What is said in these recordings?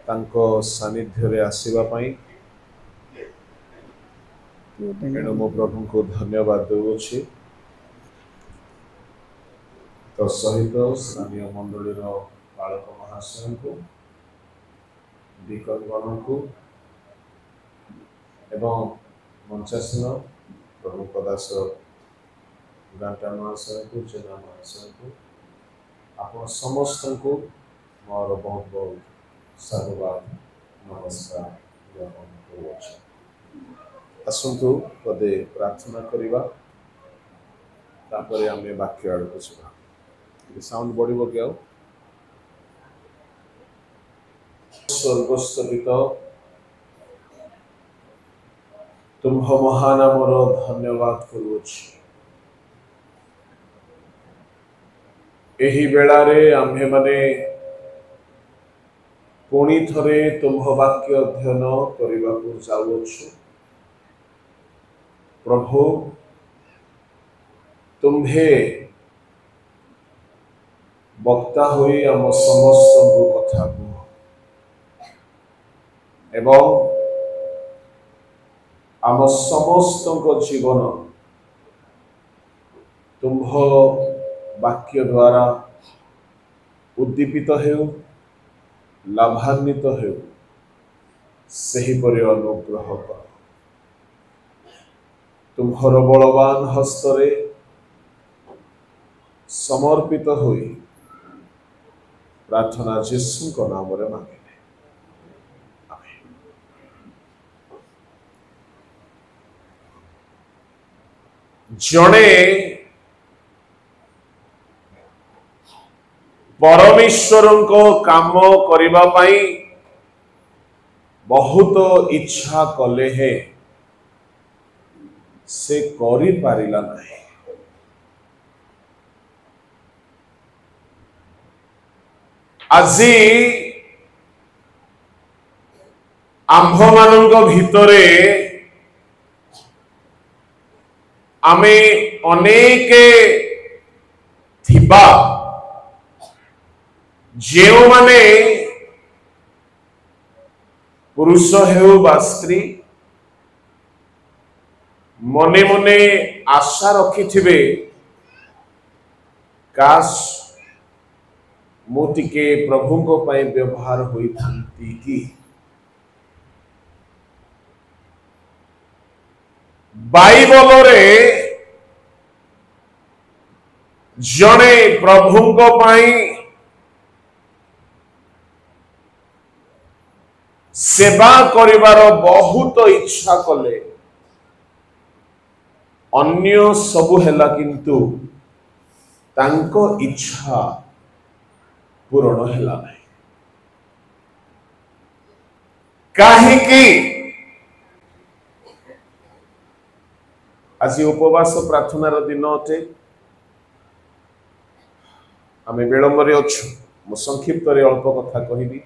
तांको सानिध्य रे आसीबा पई एणु मो प्रभु को धन्यवाद देउछि। तो सहित स्थानीय मंडली बालक महाशय को विकल्पण को एवं मंचासन प्रभु पदास गांटा महाशय को चेना महाशय को आप समस्त को मोर बहुत बहुत साधुवाद नमस्कार ज्ञापन करुछि। आसंतु पदे प्रार्थना करिबा तापरे आमे वाक्य आड़को छिबा। साउंड बढ़िबो कि आउ स्वर्गस्थित तुम महानामर धन्यवाद करुछि। एही बेलारे आम्भे माने पुणी थरे तुम वाक्य अध्ययन करने को जाऊछु। प्रभु तुम्भे वक्ता हुई आम समस्त कथा एवं आम समस्त जीवन तुम्भ वाक्य द्वारा उद्दीपित हेउ लाभान्वित हेउ सही परि अनुग्रह कर। तुम्हर बलवान हस्तरे समर्पित हुई प्रार्थना यीशु को नाम रे मांगे आमेन। जड़े परमेश्वर को काम करिबा पाई बहुत इच्छा कले है से करि पारिला नहीं। आजी आंभ मानक भितरे आमे अनेक थिबा जेउ माने पुरुष हेउ बा स्त्री मने मने आशा रखी थिबे काश मोटिके प्रभु को पाई व्यवहार होई थांती की। बाइबल रे जने प्रभु को पाई सेवा करिवार बहुत इच्छा कले अन्य सबु हेला किंतु तांको इच्छा पूर्ण हेला नहीं। काहेकि आज उपवास प्रार्थनार दिन अटे आमे विलंबरे अच्छु। मु संक्षिप्त रे अल्प कथा कहिबी।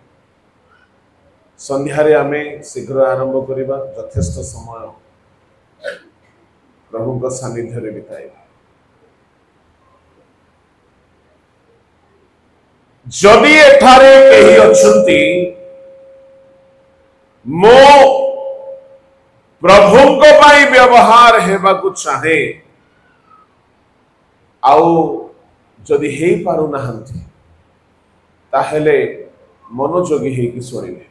संध्यारे आमे शीघ्र आरंभ करिबा। यथेष्ट समय प्रभु को सानिध्य रे बिताइबा। जदि एठारे कही अछंती मो प्रभु को पाई व्यवहार हेबा को चाहे आउ जदि हेई पारु नाहंती ताहेले मनोयोगी हेई कि सुनिबे।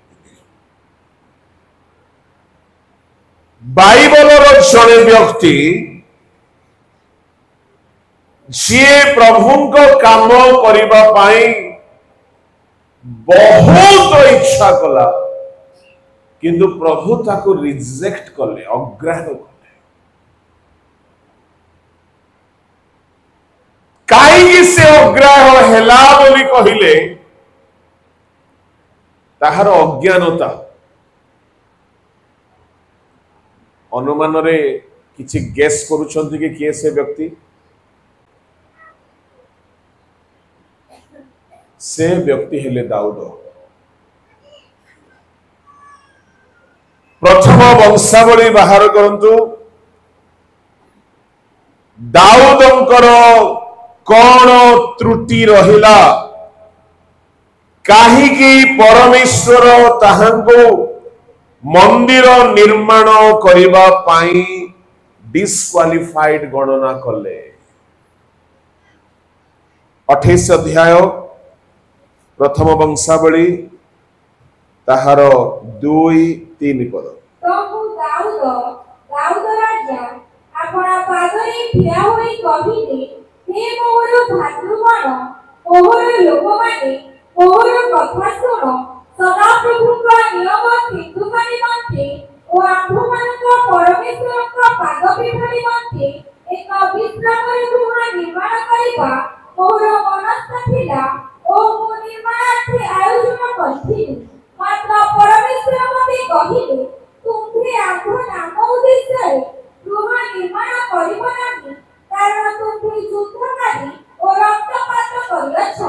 बाइबलर जड़े व्यक्ति जी प्रभु को काम करिबा पाई बहुत इच्छा कला किंतु प्रभु ताको रिजेक्ट कले अग्राह्य कले। काई से अग्राह्य हेला बोली कहिले ताहार अज्ञानता अनुमान रे किछि गेस करूछंती कि किए से व्यक्ति से व्यक्ति हेले दाऊद। प्रथम वंशावली बाहर करंतु दाऊदंकर कौन त्रुटि रहिला काहीकि परमेश्वर ताहांको मंदिर निर्माण करिबा पाई डिस्क्वालिफाइड गणना कले। 28 अध्याय प्रथम वंशावली ताहार 2-3 पद। प्रभु दाऊद राजा अपना पादरे ठिया होई कहिले, हे मोर भातृगण, मोर लोकमाने, मोर कथा शुण। सदाप्रभुଙ୍କ नियम सिंधुका निमन्ते ओ आम्भମାନଙ୍କ परमेश्वरଙ୍କ ପାଦପୀଠ ନିମନ୍ତେ ଏକ ବିଶ୍ରାମର ଗୃହ ନିର୍ମାଣ କରିବା ମୋର ମନସ୍ଥ ଥିଲା ଓ ମୁଁ ନିର୍ମାଣାର୍ଥେ ଆୟୋଜନ କରିଥିଲି। ମାତ୍ର ପରମେଶ୍ୱର ମୋତେ କହିଲେ, ତୁମ୍ଭେ ଆମ୍ଭ ନାମ ଉଦ୍ଦେଶ୍ୟରେ ଗୃହ ନିର୍ମାଣ କରିବ ନାହିଁ, କାରଣ ତୁମ୍ଭେ ଯୁଦ୍ଧକାରୀ ଓ ରକ୍ତପାତ କରିଅଛ।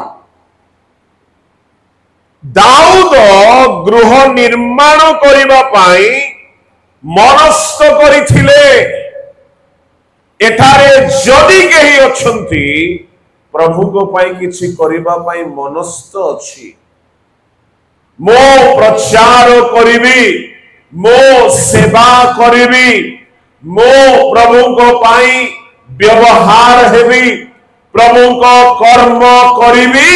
दाऊद गृह निर्माण करिबा पाई मनस्थ करिथिले। एठारे जदि केही अछंती प्रभु को पाई किछि करिबा पाई मनस्थ अछि, मो प्रचार करिबी, मो सेवा करिबी, मो प्रभु को पाई व्यवहार हेबी, प्रभु को कर्म करिबी,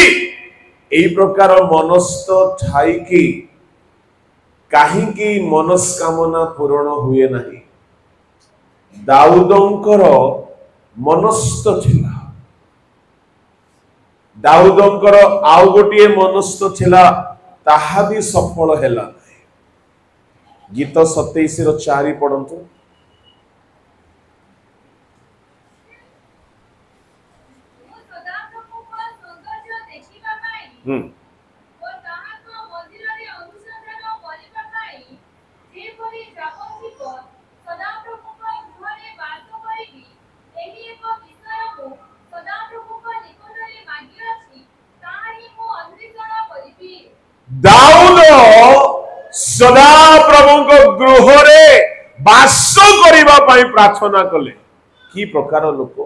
एई प्रकार मनस्थ ठाई कि काहीकि मनस्कामना पूर्ण हुए नहीं। दाऊदंकर मनस्थ थिला। दाऊदंकर आउ गोटिए मनस्थ थिला, ताहा भी सफल हेला नहीं। गीत 27:4 पढ़ंतु। दाऊद सदा प्रभु को गृह रे वास करिबा पाई प्रार्थना कले। की प्रकार लोक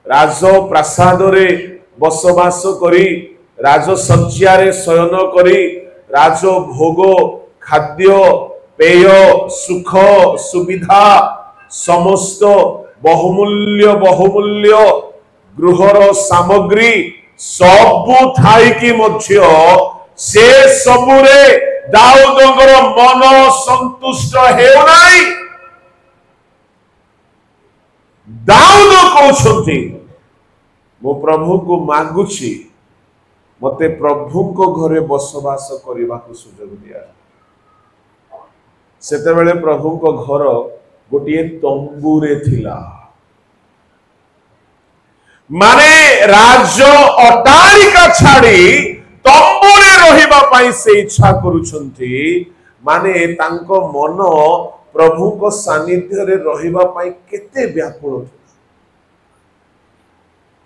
राज प्रासाद रे बसवास करी, राजसज्जा रे शयन करी, राज भोग खाद्य पेय सुख सुविधा समस्त बहुमूल्य गृहर सामग्री सबु थाई कि मध्य से सबुरे दाऊदଙ୍କର मन संतुष्ट हेउ नाही। दाऊद कहउछंती, मो प्रभु को मागुछि, मते प्रभु को घरे बसवास करबा को सुजोग दिया। सेते बेले प्रभु को घर गोटिए तंबूरे थिला। माने राज अटारिका छाड़ी तंबूरे रहिबा पाई से इच्छा करूछंती। माने तांको मन प्रभु को सानिध्य रे रहिबा पाई केते व्याकुल था।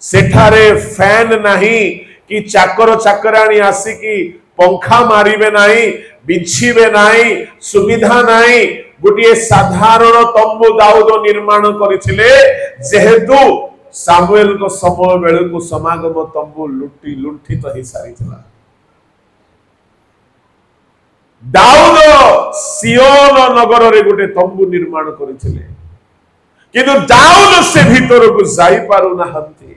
सेठारे फैन नहीं कि चाकर चाकराणी आसिकी पंखा मारिबे नहीं, बिछिबे नहीं, सुविधा नहीं। गोटे साधारण तंबू दाऊद निर्माण करथिले, जेहेतु सामुएल को समय बेले को समागम तंबू लुंठित हो सारी। दाऊद सियोन नगर रे गोटे तंबू निर्माण करथिले, किंतु दाऊद से भीतर को जाई पारु नाहंती।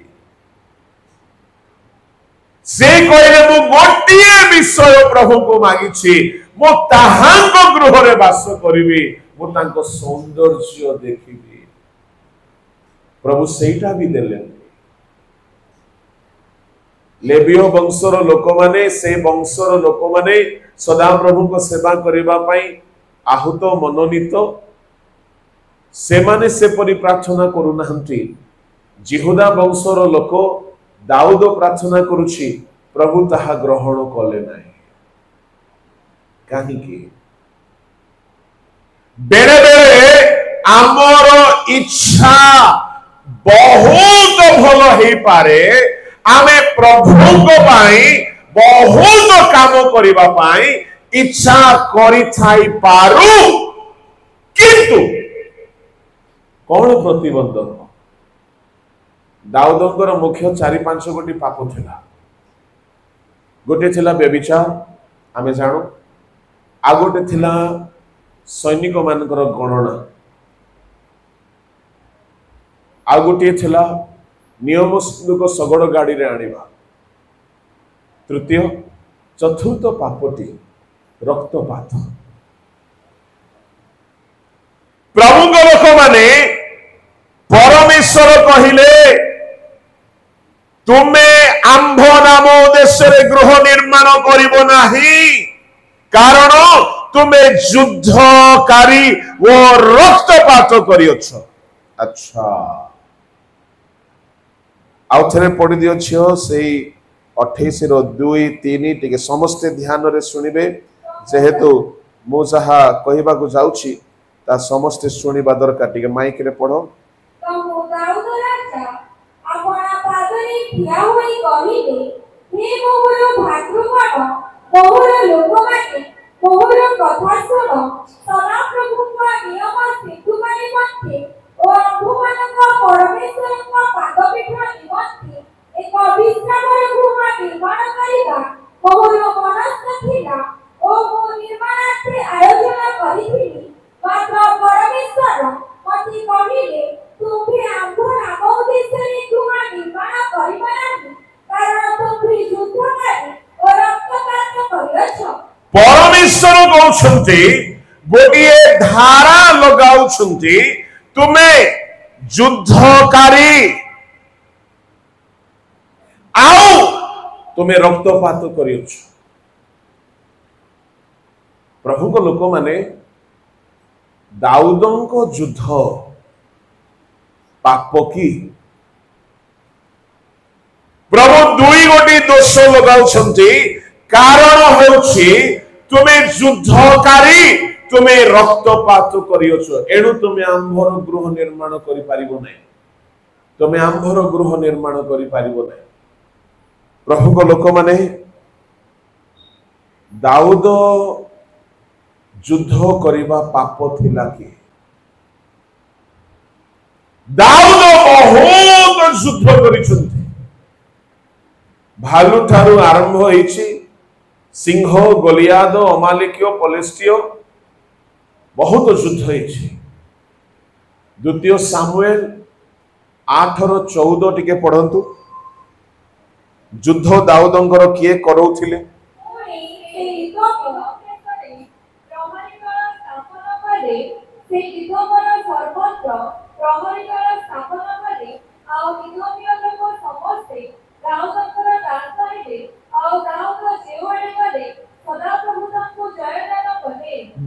से कहले मु गोटिए विषय प्रभु को मागिछि, मु ताहांको गृह रे वास करिवि, मु तांको सौंदर्य देखिबि। प्रभु सेटा भी देले। लेवीय वंशर लोक माने, से वंशर लोक माने सदा प्रभु को सेवा करिबा पई आहुत मनोनीत। से माने से परि प्रार्थना करू नाहंती। जिहुदा वंशर लोक दाऊद प्रार्थना करुछि, प्रभु ताहा ग्रहण कले नाही। काहीकि बेरे बेरे आमर इच्छा बहुत भल हे पारे, आमे प्रभु को पाई बहुत काम करिबा पाई इच्छा करि थाई पारु, किंतु कौन प्रतिबंधक? दाऊदंकर मुख्य 4-5 गोटी पाप थिला। गोटे थिला व्यभिचार आमे जानो आ गोटे थिला सैनिक मानकर गणना आ गोटे थिला नियम को सगड़ गाड़ी रे आनिबा तृतीय चतुर्थ पापटी रक्तपात प्रभु लोक माने परमेश्वर कहिले तुम्हें आंभ नाम उद्देश्य गृह निर्माण करिबो नाही कारण तुम्हें युद्धकारी वो रक्तपात करियछ। अच्छा आउ थरे पढ़ी दियो छियो सेई 28 रो 2 3 टिके समस्त ध्यान रे सुनिबे जेहेतु मु जहा कहबा को जाउछि ता समस्त सुनिबा दरकार टिके माइक रे पढ़ो। तो दाऊद राजा आपना पादरे ठिया होई कहिले हे मोर भातृगण मोर लोकमाने मोर कथा सुन सदा प्रभुଙ୍କ नियम सेतु माने मते ओ अभुमानଙ୍କ परमेश्वरଙ୍କ पादपीठ निमन्ते एक विश्रामर गृह निर्माण करिबा मोर मनस्थ थिला ओ मो निर्माणार्थे आयोजन करिथिली मात्र परमेश्वर मते कहिले तुम्ही आंभ नाम उद्देश्य गृह निर्माण करिबा नाही कारण तुम्ही युद्धकारी ओ रक्तपात करियछ। परमेश्वर कहउछन्ति गोटिए धारा लगाउछन्ति तुम्हें युद्धकारी आओ तुम्हें रक्तपात करियछ। प्रभु को लोक माने दाऊदंक युद्ध पाप की प्रभु दुई गोटी दोष लगाउछन्ति कारण होछि तुम्हें युद्धकारी तुम्हें रक्तपात करियछ एणु तुम्हें आंभर गृह निर्माण करि पारिबो नै तुम्हें आंभर गृह निर्माण करि पारिबो नै। प्रभु को लोक माने दाऊद युद्ध करिबा पाप थिला कि दाऊद बहुत युद्ध करिसंति भालू ठारू आरंभ होइछि सिंह गोलियाद अमालेकियो पलेस्टियो बहुत युद्ध होइछि। द्वितीय सामुएल 8:14 टिके पढ़ंतु युद्ध दाऊदंकर किए करौथिले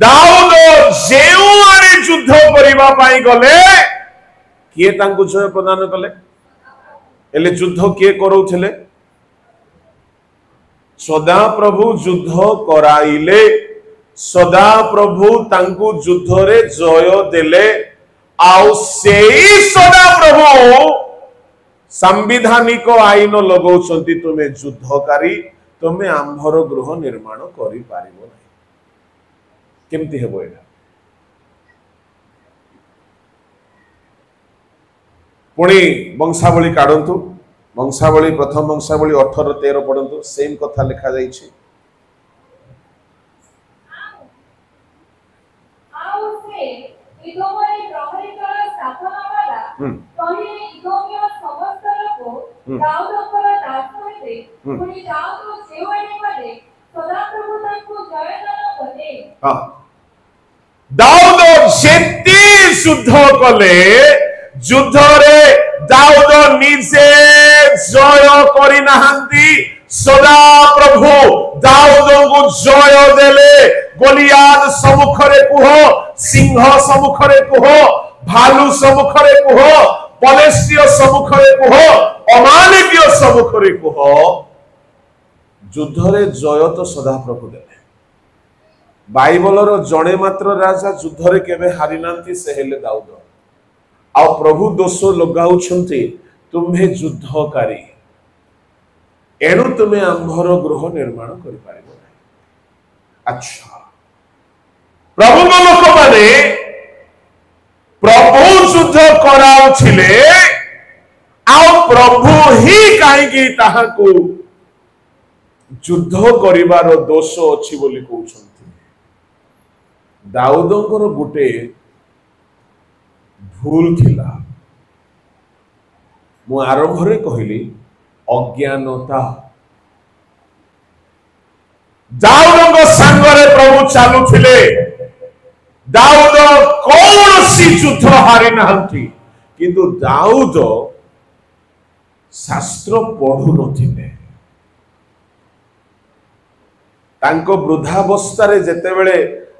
दाऊद जेउआरे युद्ध करिबा पाई गले किए तांकु जय प्रदान कले एले युद्ध किए करौथिले सदा प्रभु युद्ध कराइले सदा प्रभु तांकु युद्ध रे जय देले आउ सेई सदा प्रभु संविधानिक आईन लगौछंती तुमे युद्धकारी तुमे आंभर गृह निर्माण करि पारिबो नै केमती हेबो एटा पुणी वंशावली काढंतु वंशावली प्रथम वंशावली 18:13 पढ़ंतु सेम कथा लिखा जाइछि दाऊद जेती युद्ध कले युद्ध रे दाऊद निजे जय करि नाहंती सदा प्रभु दाऊद को जय देले गोलियाद सम्मुखरे कुह सिंह सम्मुखरे कुह भालू सम्मुखरे कुह पलेस्टिय सम्मुखरे कुह अमालेकीय सम्मुखरे कुह युद्ध रे जय तो सदा प्रभु देले बाइबल रो जणे मात्र राजा युद्ध रे केबे हारि नांती से हेले दाऊद आ प्रभु दोष लगाउछन्ति तुम्हे युद्धकारी एणु तुम्हें आंभर गृह निर्माण करि पारिबो नै। अच्छा प्रभु लोक माने प्रभु युद्ध कराउथिले आ प्रभु ही काहेकि ताहाकू युद्ध करिवार दोष अछि बोली कहउछन्ति। दाऊदंकर गुटे भूल थिला, मु आरंभरे कहली अज्ञानता। दाऊदंक संगरे प्रभु चालुथिले, दाऊद कौनसी युद्ध हारि नाहंती, किंतु दाऊद शास्त्र पढ़ु नथिले। तांको वृद्धावस्थारे जेतेबेले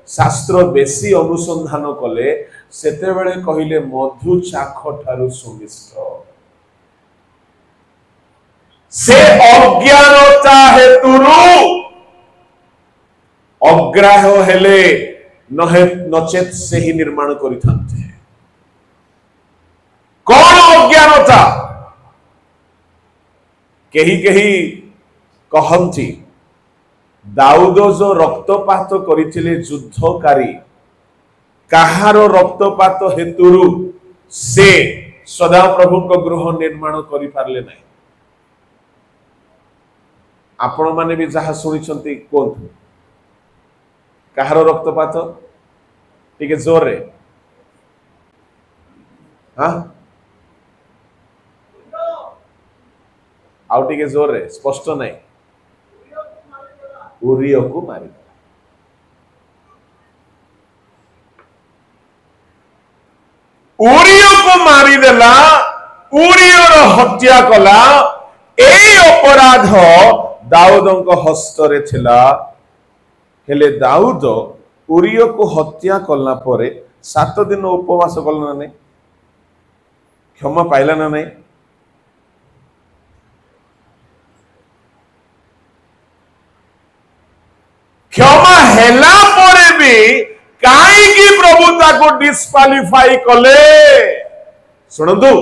शास्त्र बेसी अनुसंधान कले, सेतेबेले कहिले मधु चाख ठारु सुमिष्ट। से अज्ञानता हेतुरु अग्राह्य हेले नचेत से ही निर्माण करिथान्ते। कौन अज्ञानता? केही केही कहंती दाऊद जो रक्तपात करिथिले युद्धकारी, कहार रक्तपात हेतुरु से सदा प्रभु को गृह निर्माण करि पारले नाही। आपण माने भी जहा सुनिछंती कोन कहार रक्तपात टिके जोर रे, हाँ आउ टिके जोर रे, स्पष्ट नहीं। उरियो को मारी, उरियो को मारी देला, उरियो रो हत्या कला। एई अपराध दाऊदंक हस्तरे थिला। हेले दाऊद उरियो को हत्या कला परे 7 दिन उपवास कला ना नहीं, क्षमा पाइला ना नहीं। क्षमा हेला परे भी काई की प्रभुता को डिस्क्वालिफाई कले। सुनंदु,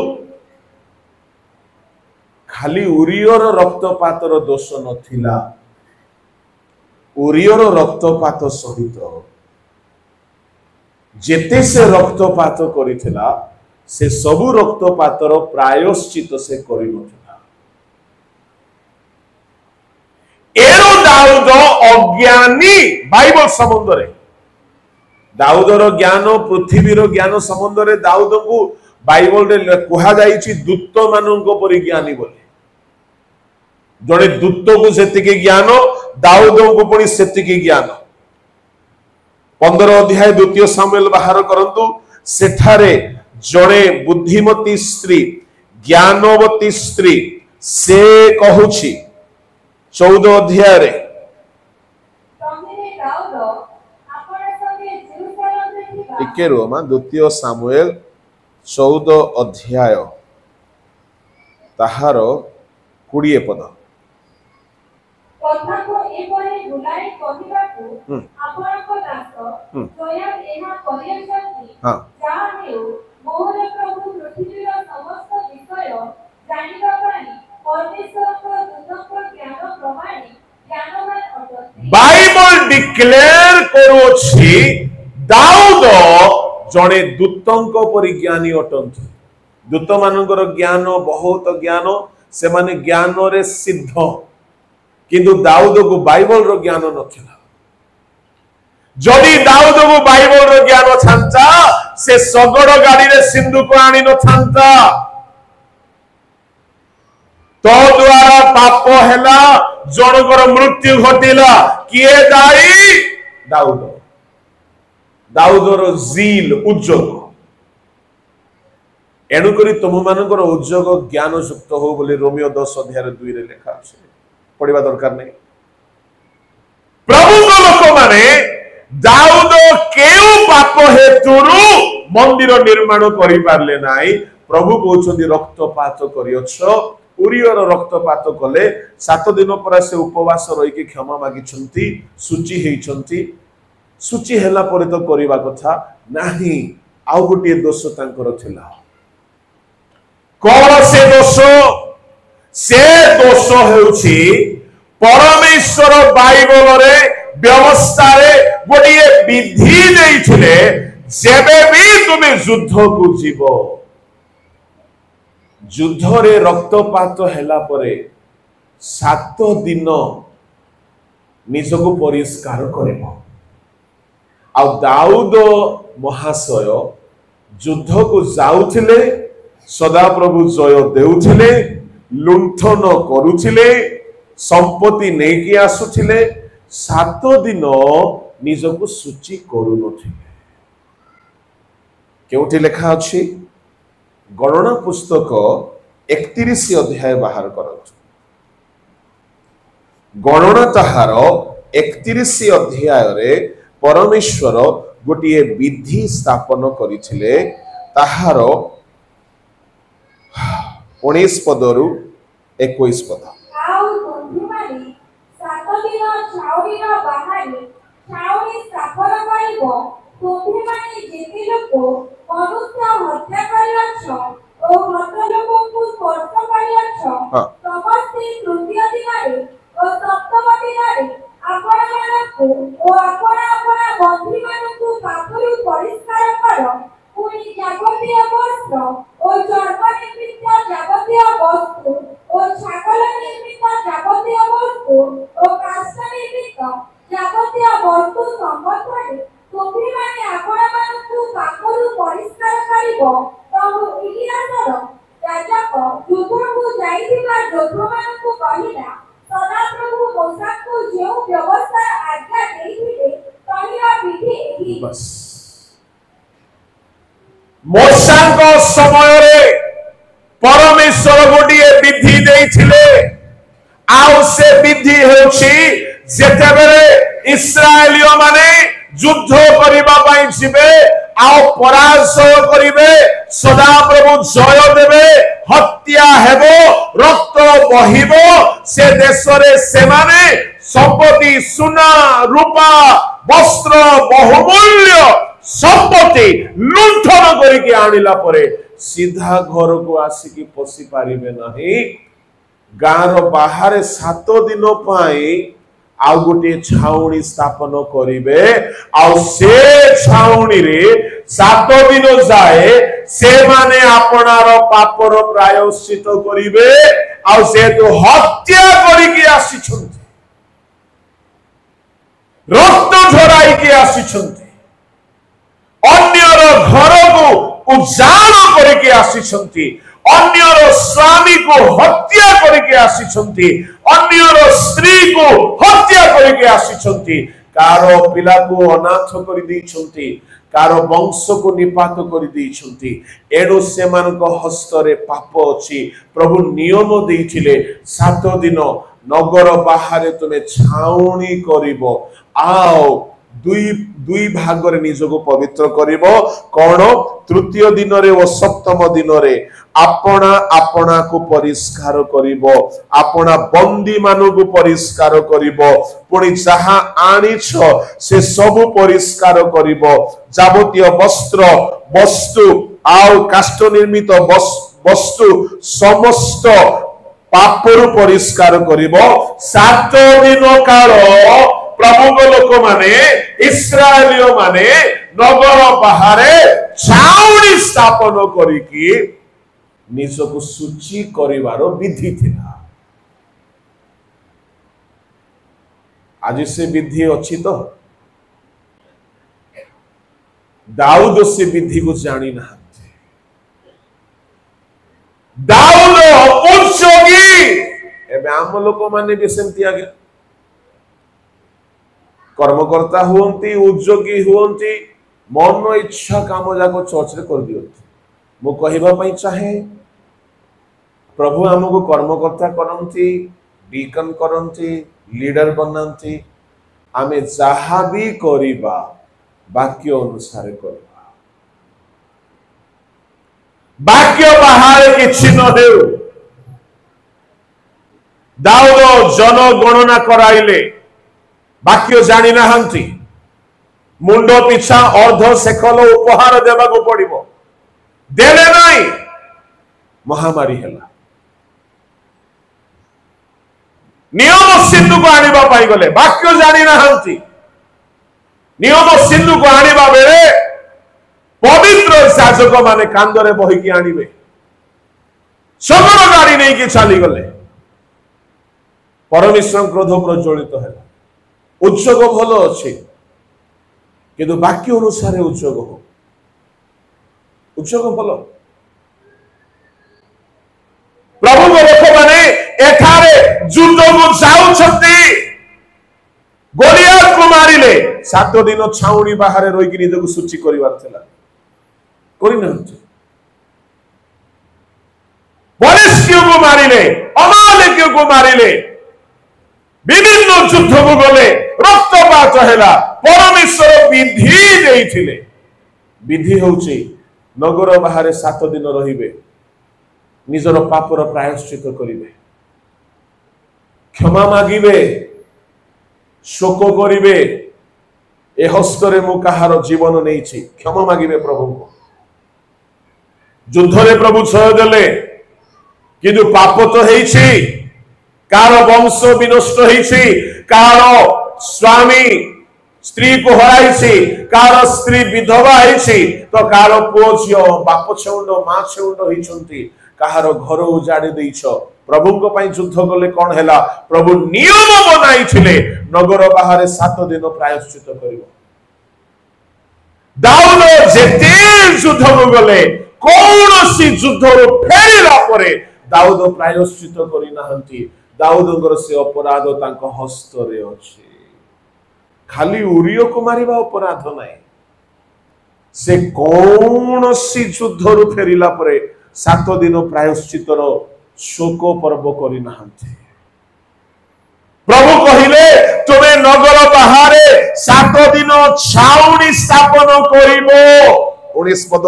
खाली उरियोर रक्तपातर दोष नथिला, उरियोर रक्तपात सहित जेते से रक्तपात करिथिला से सबु रक्तपातर प्रायश्चित से करिनथिला। एरो दाऊद अज्ञानी बाइबल संबंध रे, दाऊदर ज्ञान पृथ्वीर ज्ञान संबंध रे दाऊद को बाइबल रे कहा जाइछि दूत मानक परि ज्ञानी बोली। जड़े दूत को सेतिकी ज्ञान, दाऊद को पुणी सेतिकी ज्ञान। 15 अध्याय 2 सामुएल बाहर करंतु, सेठारे जड़े बुद्धिमती स्त्री, ज्ञानवती स्त्री से कहूछि 14 अध्याय रे, टिके रो मा 2 सामुएल 14 अध्याय ताहार 20 पद। कथाको एपरे भुलाई कहिबाकु आपणको दास स्वयं एहा करियछथि। जाहा हेउ मोर प्रभु पृथ्वीर समस्त विषय जानिबा पाई परमेश्वरको दूतको ज्ञान प्रमाणे ज्ञानवान अटति। बाइबल डिक्लेयर करोछि दाऊद जणे दूतंको परि ज्ञानी अटंती। दूत मानकर ज्ञान बहुत ज्ञान, से माने ज्ञान रे सिद्ध, किंतु दाऊद को बाइबल रो ज्ञान नथिला। जदि दाऊद को बाइबल रो ज्ञान छांता, से सगड़ गाड़ी रे सिंधुक आनी न छांता। तो द्वारा पाप हेला, जनकर मृत्यु घटिला, किए दाई? दाऊद। दाऊदर जील उद्योग, एणुकरी तुम मानकर उद्योग ज्ञान युक्त हो बोली रोमियो 10 अध्याय 2 रे लिखा अछि। पढ़िबा दरकार नहीं। प्रभु को लोक माने दाऊद केउ पाप हेतुरु मंदिर निर्माण करि पारले नाही। प्रभु कहउछन्ती रक्तपात करियछ, उरियर रक्तपात कले 7 दिन पर से उपवास रही के क्षमा मागिछन्ती, सूची हेइछन्ती। सूची हेला परे तो करिबा कथा नाही। आउ गोटे दोष तांकर थिला। कौन से दोष? से दोष हेउछि परमेश्वर बाइबल रे व्यवस्था रे गोटे विधि देइथिले, जेबे भी तुमे युद्ध को जीव, युद्ध रे रक्तपात हेला परे 7 दिन निजको परिष्कार करिबो आ दाऊद महाशय युद्ध को जाउथिले सदा प्रभु जय देउथिले लुंठन करुथिले संपत्ति नेकी आसुथिले 7 दिन निजको सूची करुनथिले केउठी लेखा अछि गणना पुस्तक 31 अध्याय बाहर करत गणना ताहार 31 अध्याय रे परमेश्वर गोटे विधि स्थापन करिथिले ताहार 19 पदरु 21 पद ଆଉ ବନ୍ଧୁମାନେ 7 ଦିନ ଛାଉଣିର ବାହାରେ ଛାଉଣି ସ୍ଥାପନ କରିବ ତୁମ୍ଭେମାନେ ଯେତେ ଲୋକ ମନୁଷ୍ୟ ହତ୍ୟା କରିଅଛ ଓ ମୃତ ଲୋକଙ୍କୁ ସ୍ପର୍ଶ କରିଅଛ ସମସ୍ତେ ତୃତୀୟ ଦିନରେ ଓ ସପ୍ତମ ଦିନରେ ଆପଣମାନଙ୍କୁ ଓ ଆପଣ ବନ୍ଧୁମାନଙ୍କୁ ପାପରୁ ପରିଷ୍କାର କର ପୁଣି ଯାବତୀୟ ବସ୍ତ୍ର ଓ ଚର୍ମ ନିର୍ମିତ ଯାବତୀୟ ବସ୍ତୁ ଓ ଛାଗଲ ନିର୍ମିତ ଯାବତୀୟ ବସ୍ତୁ ଓ କାଷ୍ଠ ନିର୍ମିତ ଯାବତୀୟ ବସ୍ତୁ ସମ୍ବନ୍ଧରେ ତୁମ୍ଭେମାନେ ଆପଣମାନଙ୍କୁ ପାପରୁ ପରିଷ୍କାର କରିବ। ପ୍ରଭୁ ଇଲିଆସର ଯାଜକ ଯୁଦ୍ଧକୁ ଯାଇଥିବା ଯୋଦ୍ଧାମାନଙ୍କୁ କହିଲା ସଦାପ୍ରଭୁ ମୋସାକୁ ଯେଉଁ ବ୍ୟବସ୍ଥା ଆଜ୍ଞା ଦେଇଥିଲେ ତହିଁର ବିଧି ଏହି। मोसा समय परमेश्वर गोटे विधि देइथिले आउ से विधि होछि जेतेबेले इस्राएलियो माने युद्ध करिबा पई जिबे आउ पराजय करिवे सदा प्रभु जय देबे हत्या हेबो रक्त बहिबो से देश रे से माने संपत्ति सुना रूपा वस्त्र बहुमूल्य संपत्ति लुंठन करके आनिला परे सीधा घर को आसिकी पसी पारिबे नहीं गाँव बाहर 7 दिन पाई आउ गोटे छाउणी स्थापन करिवे आउ से छाउणी रे 7 दिन जाए से माने आपनार पापर प्रायश्चित करिवे आउ से तो हत्या करिके आसीछन्ति रक्त झराई के आसीछन्ति अन्यर घर को उजाड़ करके आसीछन्ति अन्यर स्वामी को हत्या करके आसीछन्ति अन्यर स्त्री को हत्या करके आसीछन्ति कारो पिला को अनाथ कर दैछन्ति कारो वंश को निपात कर दैछन्ति एडो सेमान को हस्त रे पाप अछि प्रभु नियम दैथिले 7 दिन नगर बाहर तुमे छाउणी करिवो आओ दुई भाग रे निजको पवित्र करिवो कोन तृतीय दिन रे ओ सप्तम दिन रे आपना आपना को परिष्कार करिवो आपना बंदी मानु को परिष्कार करिवो पुनी जहा आनिछ से सब परिष्कार करिवो जाबतीय वस्त्र वस्तु आउ काष्ठ निर्मित वस्तु समस्त पापरु परिष्कार करिवो 7 दिन काल प्रमुख लोक माने इस्राएलियो माने नगर बाहरे छाउणी स्थापन करिकी निजको सूची करिवार विधि थिला आज से विधि अछि तो दाऊद से विधि को जानी ना दाऊद उच्चोगी एबे आम लोक माने भी सेमति आगे कर्मकर्ता हुवंती उद्योगी हुवंती मन इच्छा काम जाको चर्च रे कर दियंती मु कहिबा पई चाहे प्रभु हमको कर्मकर्ता करंती डीकन करंती लीडर बनांती आमे जहा भी करिबा वाक्य अनुसार करिबा वाक्य बाहर किछि न हेउ दाऊद जनगणना कराइले वाक्य जानी नाहंती मुंड पिछा अर्ध शेकल उपहार देवा को पड़िबो देले नहीं महामारी हेला नियम सिंधु को आनिबा पाई गले वाक्य जानी नाहंती नियम सिंधु को आनिबा बेले पवित्र शासक माने कांदरे बही की आनिबे सबरो गाड़ी नहीं कि चली गले परमेश्वर क्रोध प्रज्वलित हेला उद्योग भल अच्छे किंतु बाकी अनुसार उद्योग हो उद्योग भल प्रभु लोक मैंने एठारे युद्ध को जाऊछंती गोलियात को मारिले 7 दिन छाउणी बाहर रही कि निज को सूची करिवार थिला करि नहंती बलिष्ठियों को मारिले अमालेकियों को मारिले विभिन्न युद्ध को गले रक्तपात हैला परमेश्वर विधि देइथिले विधि होउची नगर बाहर 7 दिन रहिबे निजर पापर प्रायश्चित करिवे क्षमा मागिबे शोक करिवे ए हस्तरे मु कहार जीवन नेइछि क्षमा मागिबे प्रभु को युद्ध रे प्रभु छय देले किंतु पाप तो हेछि कार वंश विनष्ट हेछि कार स्वामी स्त्री को हराइछि कार स्त्री विधवा हेछि तो कार पुओ झियो बाप छेउंड मां छेउंड हेछंती कहार घर उजाड़ी देइछ प्रभु को पई युद्ध गले कोन हैला प्रभु नियम बनाई छिले नगर बाहर 7 दिन प्रायश्चित करिवो दाऊद जेते युद्ध को गले कोनोसी युद्ध रो फेरिला परे दाऊद प्रायश्चित करि नाहंती दाऊदंगर से अपराध तांको हस्त रे अछि खाली उरियो को मारिबा अपराध नाही से कोनोसी युद्ध रो फेरिला परे 7 दिन प्रायश्चित रो शोक पर्व करि नाहंती प्रभु कहिले तुमे नगर बाहरे 7 दिन छाउणी स्थापन करिवो 19 पद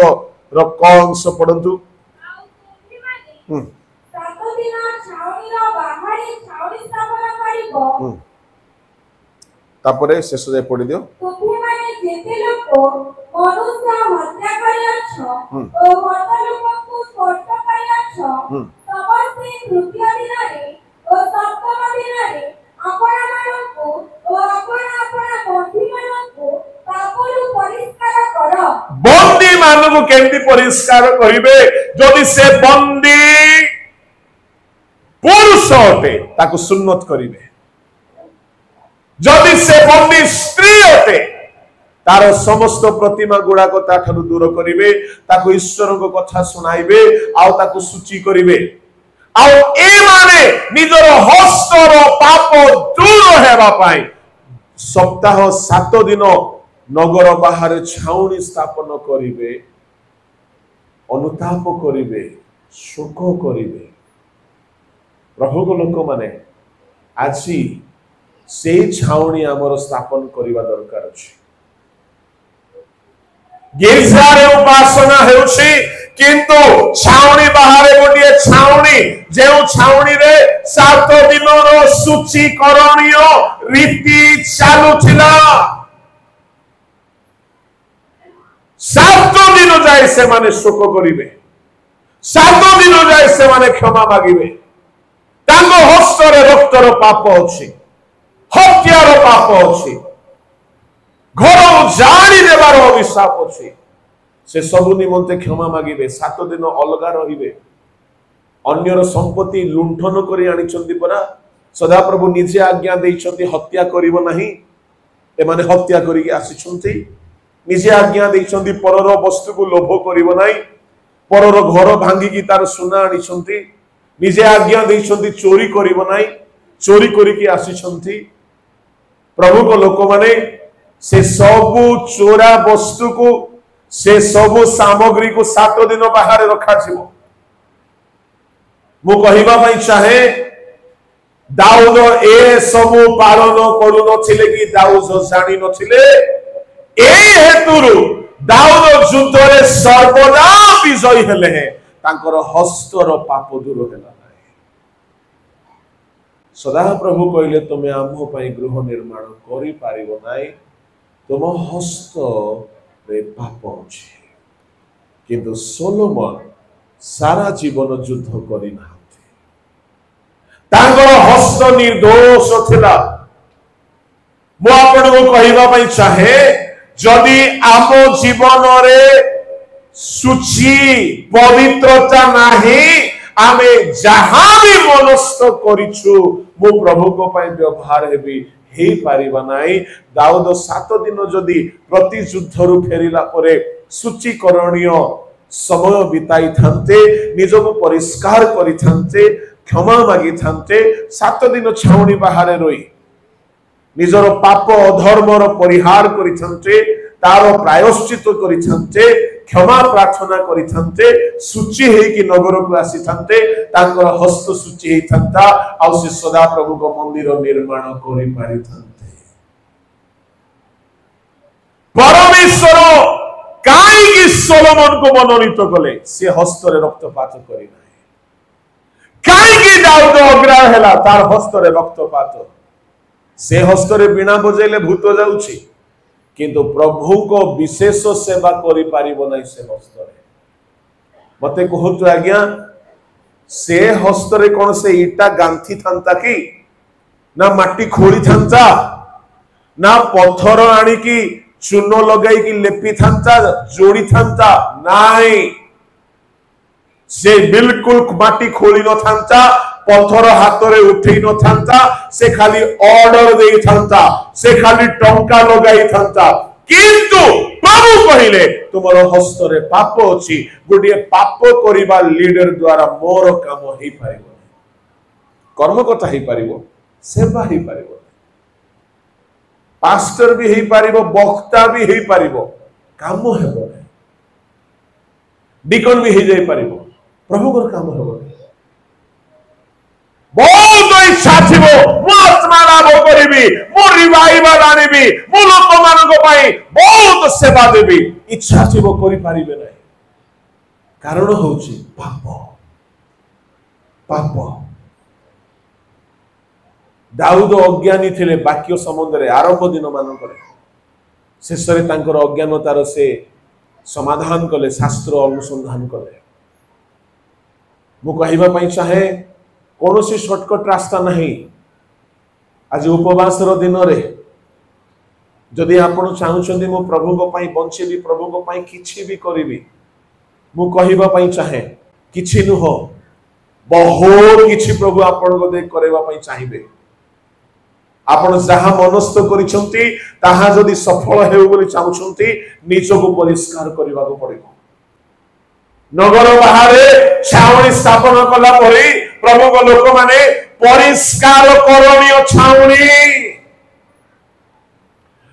रो कंस पढंतु तापरे शेष जाय पढि दियो तुमे माने जेते लोक मनुष्य हत्या करि अछो ओ मत लोक को स्पर्श करि अछो समस्त तृतीय दिन रे ओ सप्तम दिन रे अपना मानकु ओ अपना बंदी मानकु पापरु परिष्कार करो बंदी मानकु केंति परिष्कार करिवे जदि से बंदी पुरुष होते ताकु सुन्नत करिवे जदि से बंदी स्त्री होते तार समस्त प्रतिमा गुड़ा को ताठनु दूर करिवे ताकु ईश्वर को कथा सुनाइबे आउ ताकु सूची करिवे आउ ए माने निजर हस्तर पाप दूर हेबा पाई सप्ताह 7 दिन नगर बाहर छाउणी स्थापन करिवे अनुताप करिवे शोक करिवे प्रभु को लोक माने आजी से छाउणी आमर स्थापन करबा दरकार अछि गिरजारे उपासना हेउछि किंतु छाउणी बाहर गोटे छाउणी जेउ छाउणी रे 7 दिन रो सूची करणीय रीति चालू थिला 7 दिन जाय से माने शोक करिवे 7 दिन जाय से माने क्षमा मागिवे तांको हस्तरे रक्तर पाप अछि हत्यार पाप अछि घर जानी देवार अभिशाप अछि से सबु निमंते क्षमा मागिबे 7 दिन अलगा रहिबे अन्यर संपत्ति लुंठन करी आनिचंती परा सदा प्रभु निजे आज्ञा देइचंती हत्या करिवो नाही ए माने हत्या करी आसीचंती निजे आज्ञा देइचंती परर वस्तु को लोभ करिवो नाही परर घर भांगी की तार सुना आनिचंती निजे आज्ञा देइचंती चोरी करिवो नाही चोरी करी की आसीचंती प्रभु को लोक माने से सबु चोरा वस्तु को से सबु सामग्री को 7 दिन बाहर रखा छिबो मु कहिबा पई चाहे दाऊद ए सबु पालन करू नथिले कि दाऊद जानि नथिले ए हेतुरु दाऊद युद्ध रे सर्वदा विजयी हेले हैं तांकर हस्तर पाप दूर हेला सदा प्रभु कहले तुमे आम्हो पई गृह निर्माण करि पारिबो नाही तुम हस्त रे पाप अछि किंतु सोलोमन सारा जीवन युद्ध करि नाहंती तांकर हस्त निर्दोष थिला मु आपन को कहिबा पई चाहे जदि आम जीवन रे सूची पवित्रता नाही आमे जहां भी मनस्थ करिछु मो प्रभु को पई व्यवहार हेबी हे पारिबा नाही। दाऊद 7 दिन जदि प्रति युद्धरु फेरिला परे सूचीकरणीय समय बिताई थांते, निजको परिष्कार करि थांते, क्षमा मागी थांते, 7 दिन छाउनी बाहर रही निजर पाप अधर्मर परिहार करि थांते, तार प्रायश्चित करि थांते, क्षमा प्रार्थना करि थांते, सूची हे कि नगर को आसी थांते, तांकर हस्त सूची हे थांता आ से सदा प्रभु को मंदिर निर्माण करि पारि थांते। परमेश्वर काई कि सोलोमन को मनोनीत कले से हस्तरे रक्तपात करि नाही, काई कि दाऊद अग्रह हैला तार हस्तरे रक्तपात, से हस्तरे बीणा बजेले भूत जाउछि किंतु प्रभु को विशेष सेवा करि पारिबो नै से हस्तरे। मते कहतु आज्ञा से हस्तरे कोन से ईटा गांथि थांता कि ना माटी खोली थांता ना पत्थर आनी कि चून लगाई कि लेपि थांता जोड़ी थांता नाई, से बिल्कुल माटी खोली न थांता, पत्थर हाथ रे उठे न थांता, से खाली ऑर्डर दे थांता, से खाली टंका लगाई थांता, किंतु प्रभु कहिले तुमर हस्तरे पाप अछि, गोटे पाप करिबा लीडर द्वारा मोर काम हेई पारिबो, कर्मकर्ता हेई पारिबो, सेवा हेई पारिबो, पास्टर भी हेई पारिबो, वक्ता भी हेई पारिबो, काम हेबो नै, डिकन भी हेई जाई पारिबो, प्रभु को काम हेबो नै। बहुत इच्छा थिबो मो आत्मा लाभ करिबी, मो रिवाइवल आनिबी, मो लोक मानक पई बहुत सेवा देबी, इच्छा थिबो करि पारिबे नै, कारण होउची पाप। पाप दाऊद अज्ञानी थिले वाक्य संबंध रे आरंभ दिन मानक रे, शेष रे तांकर अज्ञानतार से समाधान कले, शास्त्र अनुसंधान कले। मु कहिबा पई चाहे कौन सी शॉर्टकट रास्ता नहीं। आज उपवास दिन रे जदि आपण चाहूछंदी मो प्रभु को पई बंचेबी, प्रभु को पई किछि भी करिबी, मु कहिबा पई चाहे किछि नुह बहुत किछि प्रभु आपण को दे करबा पई चाहिबे। आपण जहा मनस्थ करिसंती ताहा जदि सफल हेउ बोली चाहूछंती निजको परिष्कार करबा को पड़िबो। नगर बाहरे छावनी स्थापन कला परे प्रभु को लोक माने परिष्कार करणीय छावनी,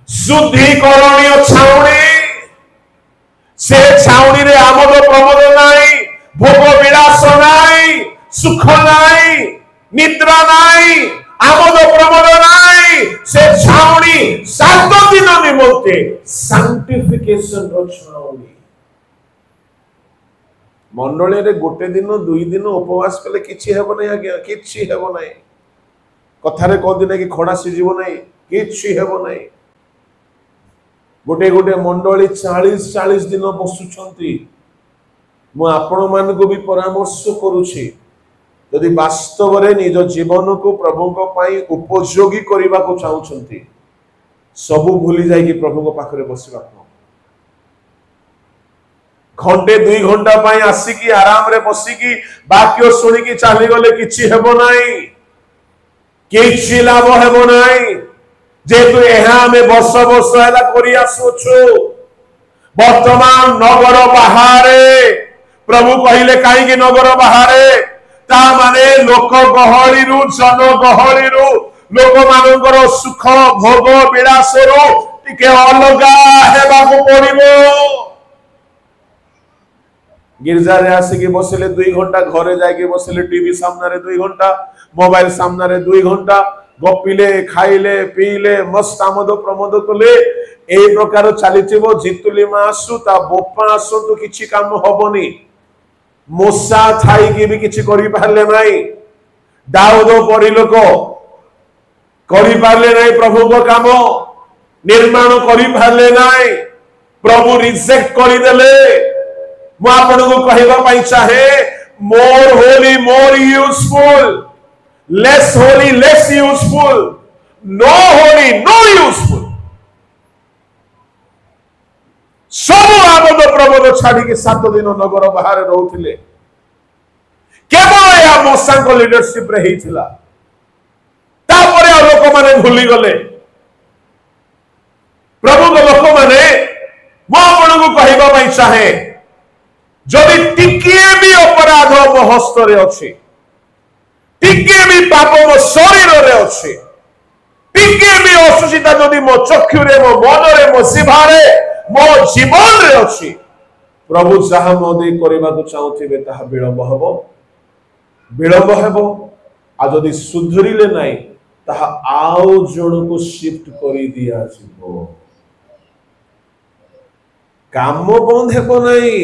शुद्धिकरणीय छावनी, से छावनी रे आमोद प्रमोद नाई, भोग विलास नाई, सुख नाई, निद्रा नाई, आमोद प्रमोद नाई, से छावनी 7 दिन निमंते सैंक्टिफिकेशन रो छावनी। मंडली रे गोटे दिन 2 दिन उपवास कले किछि हेबो नै आज्ञा, किछि हेबो नै, कथारे को दिन कि खड़ा सिजिबो नै, किछि हेबो नै। गोटे गोटे मंडली 40 दिन बसुछंती। मु आपण मान को भी परामर्श करूछि, यदि वास्तव रे निज जीवन को प्रभु को पई उपयोगी करिबा को चाहूछंती, सब भूली जाय कि प्रभु को पाखरे बसिबा को, घंटे 2 घंटा पाई आसिकी आराम रे बसिकी वाक्य सुनी की चाली गले किछि हेबो नाही, किछि लाभ हेबो नाही। जेतु एहा में वर्ष वर्ष हैला करि आसुछु, वर्तमान नगर बाहरे प्रभु कहिले काई कि नगर बाहरे ता माने लोक गहली रु जन गहली रु लोक मानकर सुख भोग विलास रु टिके अलगा हेबा को पड़िबो। गिरजा रे आसिकी बसिले 2 घंटा, घरे जाके बसिले टीवी सामने रे 2 घंटा, मोबाइल सामने रे 2 घंटा, गपिले खाइले पीले मस्त आमोद प्रमोद कले, ए प्रकार चलीथिबो। जितुली मा आसु ता बोपा आसु तो किछि काम होबनी, मोसा थाई कि भी किछि करि पारले नाही, दाऊद परि लोक करि पारले नाही, प्रभु को काम निर्माण करि पारले नाही, प्रभु रिजेक्ट करि देले। मु आपण को कहबा पई चाहे more holy more useful, less holy less useful, no holy no useful. सब आमोद प्रमोद छाड़ी के 7 दिन नगर बाहर रहउथिले, केवल या मोसा को लीडरशिप रे हिथिला। तापरे लोक माने भूली गले प्रभु को लोक माने मो आपको कहबा पई चाहे जदि टिके भी अपराध मो हस्त रे अछि टिके भी पाप मो शरीर रे अछि टिके भी असुचिता जदि मो चक्षु रे मो मन रे मो जिह्वा रे मो जीवन रे अछि प्रभु जहा मो दे करबा को चाहथिबे ताहा विलंब हेबो आ जदि सुधरिले नाही ताहा आउ जण को शिफ्ट करि दिया जिवो काम बंद हेबो नाही